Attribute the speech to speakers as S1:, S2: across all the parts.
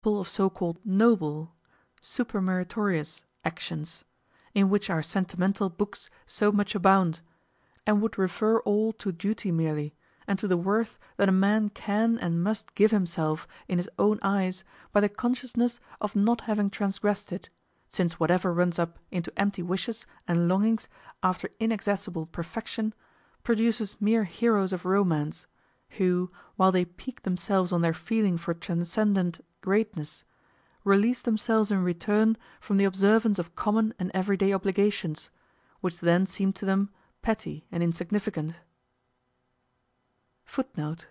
S1: of so-called noble, supermeritorious actions, in which our sentimental books so much abound, and would refer all to duty merely, and to the worth that a man can and must give himself in his own eyes by the consciousness of not having transgressed it, since whatever runs up into empty wishes and longings after inaccessible perfection produces mere heroes of romance, who, while they pique themselves on their feeling for transcendent greatness, release themselves in return from the observance of common and everyday obligations, which then seem to them petty and insignificant. Footnote: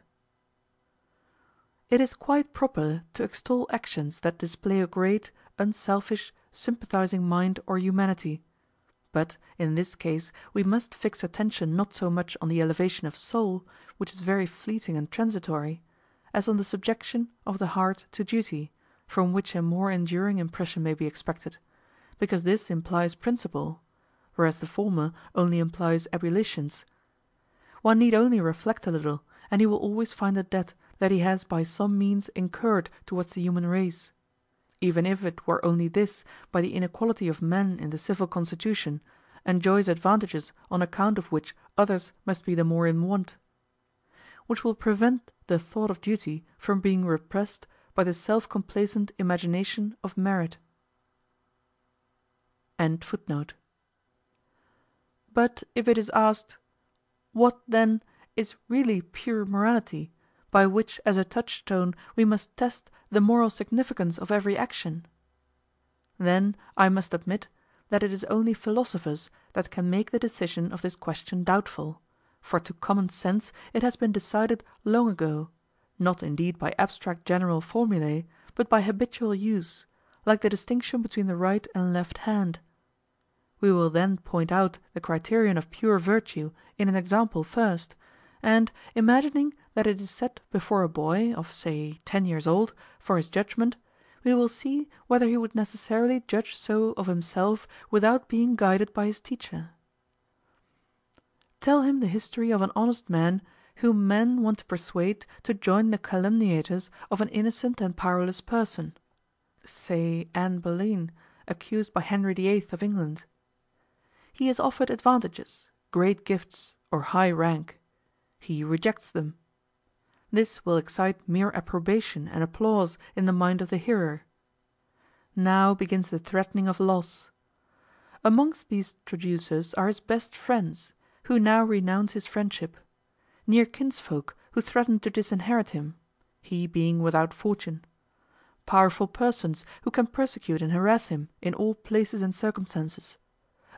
S1: it is quite proper to extol actions that display a great, unselfish, sympathizing mind or humanity; but in this case we must fix attention not so much on the elevation of soul, which is very fleeting and transitory, as on the subjection of the heart to duty, from which a more enduring impression may be expected, because this implies principle, whereas the former only implies ebullitions. One need only reflect a little, and he will always find a debt that he has by some means incurred towards the human race; even if it were only this, by the inequality of men in the civil constitution, enjoys advantages on account of which others must be the more in want; which will prevent the thought of duty from being repressed by the self-complacent imagination of merit. But if it is asked, what, then, is really pure morality, by which as a touchstone we must test the moral significance of every action? Then I must admit that it is only philosophers that can make the decision of this question doubtful, for to common sense it has been decided long ago, not indeed by abstract general formulae, but by habitual use, like the distinction between the right and left hand. We will then point out the criterion of pure virtue in an example first, and, imagining that it is set before a boy of, say, 10 years old, for his judgment, we will see whether he would necessarily judge so of himself without being guided by his teacher. Tell him the history of an honest man whom men want to persuade to join the calumniators of an innocent and powerless person, say Anne Boleyn, accused by Henry VIII of England. He is offered advantages, great gifts, or high rank. He rejects them. This will excite mere approbation and applause in the mind of the hearer. Now begins the threatening of loss. Amongst these traducers are his best friends, who now renounce his friendship; near kinsfolk who threaten to disinherit him, he being without fortune; powerful persons who can persecute and harass him in all places and circumstances;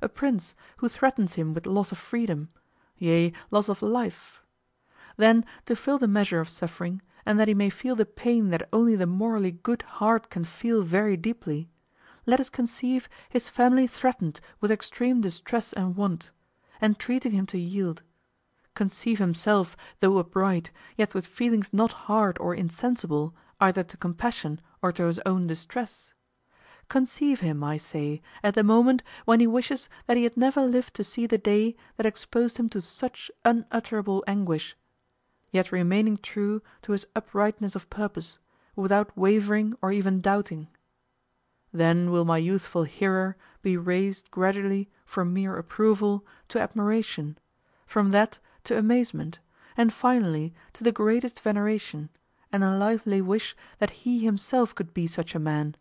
S1: a prince who threatens him with loss of freedom, yea, loss of life. Then, to fill the measure of suffering, and that he may feel the pain that only the morally good heart can feel very deeply, let us conceive his family threatened with extreme distress and want, entreating him to yield; conceive himself, though upright, yet with feelings not hard or insensible either to compassion or to his own distress; conceive him, I say, at the moment when he wishes that he had never lived to see the day that exposed him to such unutterable anguish, yet remaining true to his uprightness of purpose, without wavering or even doubting. Then will my youthful hearer be raised gradually from mere approval to admiration, from that to amazement, and finally to the greatest veneration, and a lively wish that he himself could be such a man,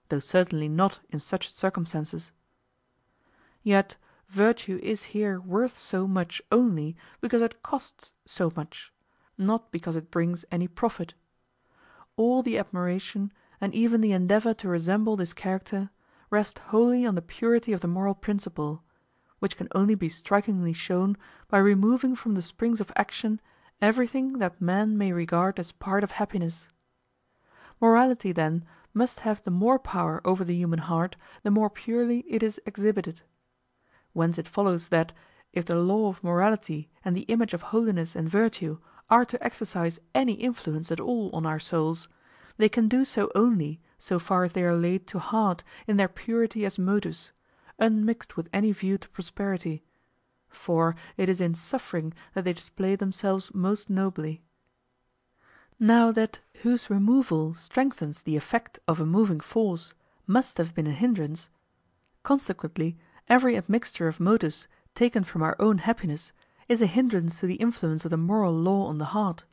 S1: though certainly not in such circumstances. Yet virtue is here worth so much only because it costs so much, not because it brings any profit. All the admiration, and even the endeavor to resemble this character, rest wholly on the purity of the moral principle, which can only be strikingly shown by removing from the springs of action everything that man may regard as part of happiness. Morality, then, must have the more power over the human heart the more purely it is exhibited. Whence it follows that, if the law of morality and the image of holiness and virtue are to exercise any influence at all on our souls, they can do so only so far as they are laid to heart in their purity as motives, unmixed with any view to prosperity; for it is in suffering that they display themselves most nobly. Now that whose removal strengthens the effect of a moving force must have been a hindrance, consequently every admixture of motives taken from our own happiness is a hindrance to the influence of the moral law on the heart.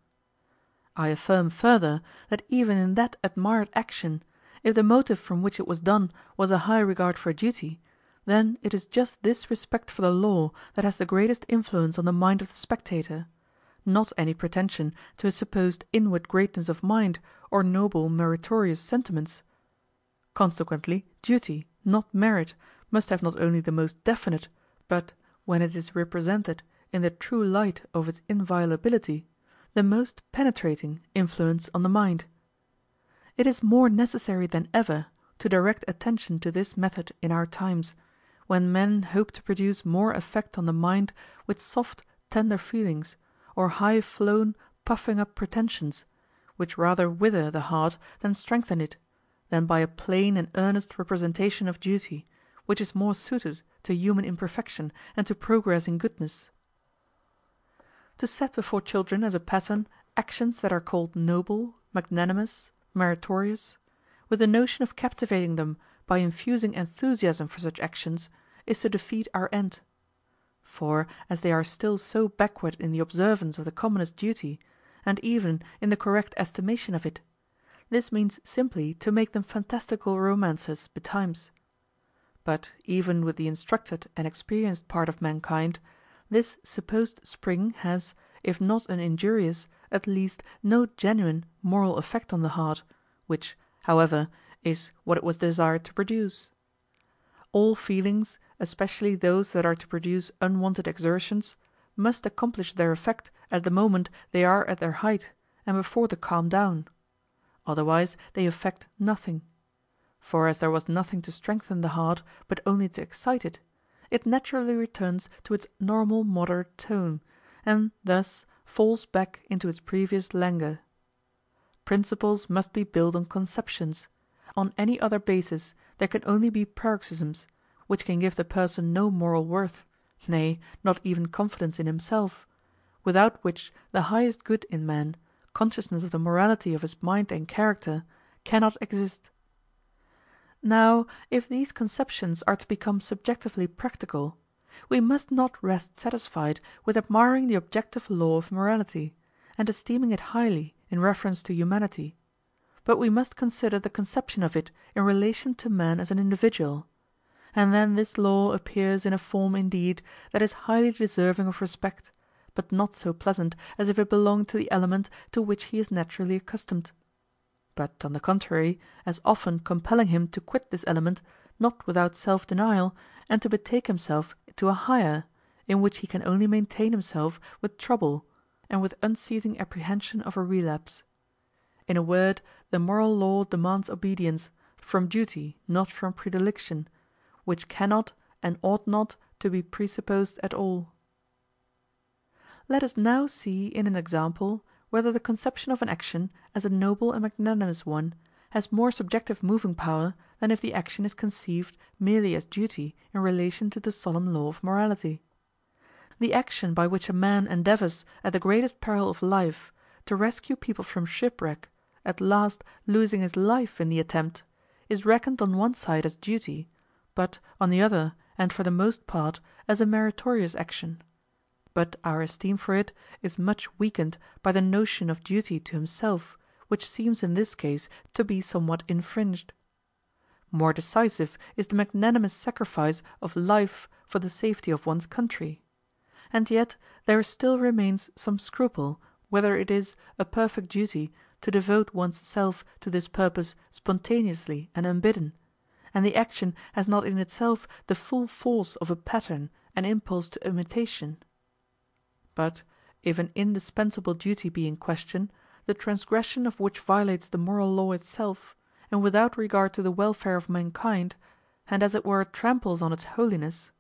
S1: I affirm further that even in that admired action, if the motive from which it was done was a high regard for duty, then it is just this respect for the law that has the greatest influence on the mind of the spectator, not any pretension to a supposed inward greatness of mind or noble meritorious sentiments. Consequently duty, not merit, must have not only the most definite, but, when it is represented in the true light of its inviolability, the most penetrating influence on the mind. It is more necessary than ever to direct attention to this method in our times, when men hope to produce more effect on the mind with soft, tender feelings, or high-flown, puffing-up pretensions, which rather wither the heart than strengthen it, than by a plain and earnest representation of duty, which is more suited to human imperfection and to progress in goodness. To set before children as a pattern actions that are called noble, magnanimous, meritorious, with the notion of captivating them by infusing enthusiasm for such actions, is to defeat our end. For as they are still so backward in the observance of the commonest duty, and even in the correct estimation of it, this means simply to make them fantastical romancers betimes. But even with the instructed and experienced part of mankind, this supposed spring has, if not an injurious, at least no genuine moral effect on the heart, which, however, is what it was desired to produce. All feelings, especially those that are to produce unwonted exertions, must accomplish their effect at the moment they are at their height and before the calm down; otherwise they effect nothing. For as there was nothing to strengthen the heart, but only to excite it, it naturally returns to its normal moderate tone, and thus falls back into its previous languor. Principles must be built on conceptions; on any other basis there can only be paroxysms, which can give the person no moral worth, nay, not even confidence in himself, without which the highest good in man, consciousness of the morality of his mind and character, cannot exist. Now, if these conceptions are to become subjectively practical, we must not rest satisfied with admiring the objective law of morality, and esteeming it highly in reference to humanity, but we must consider the conception of it in relation to man as an individual; and then this law appears in a form indeed that is highly deserving of respect, but not so pleasant as if it belonged to the element to which he is naturally accustomed; but on the contrary, as often compelling him to quit this element, not without self-denial, and to betake himself to a higher, in which he can only maintain himself with trouble and with unceasing apprehension of a relapse. In a word, the moral law demands obedience, from duty, not from predilection, which cannot and ought not to be presupposed at all. Let us now see in an example whether the conception of an action as a noble and magnanimous one has more subjective moving power than if the action is conceived merely as duty in relation to the solemn law of morality. The action by which a man endeavors at the greatest peril of life to rescue people from shipwreck, at last losing his life in the attempt, is reckoned on one side as duty, but on the other, and for the most part, as a meritorious action; but our esteem for it is much weakened by the notion of duty to himself, which seems in this case to be somewhat infringed. More decisive is the magnanimous sacrifice of life for the safety of one's country; and yet there still remains some scruple whether it is a perfect duty to devote one's self to this purpose spontaneously and unbidden, and the action has not in itself the full force of a pattern and impulse to imitation. But if an indispensable duty be in question, the transgression of which violates the moral law itself, and without regard to the welfare of mankind, and as it were tramples on its holiness,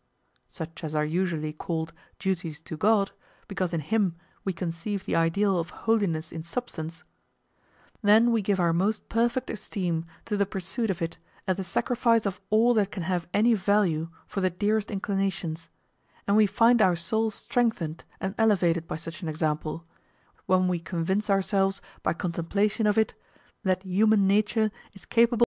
S1: such as are usually called duties to God, because in him we conceive the ideal of holiness in substance, then we give our most perfect esteem to the pursuit of it at the sacrifice of all that can have any value for the dearest inclinations, and we find our soul strengthened and elevated by such an example, when we convince ourselves, by contemplation of it, that human nature is capable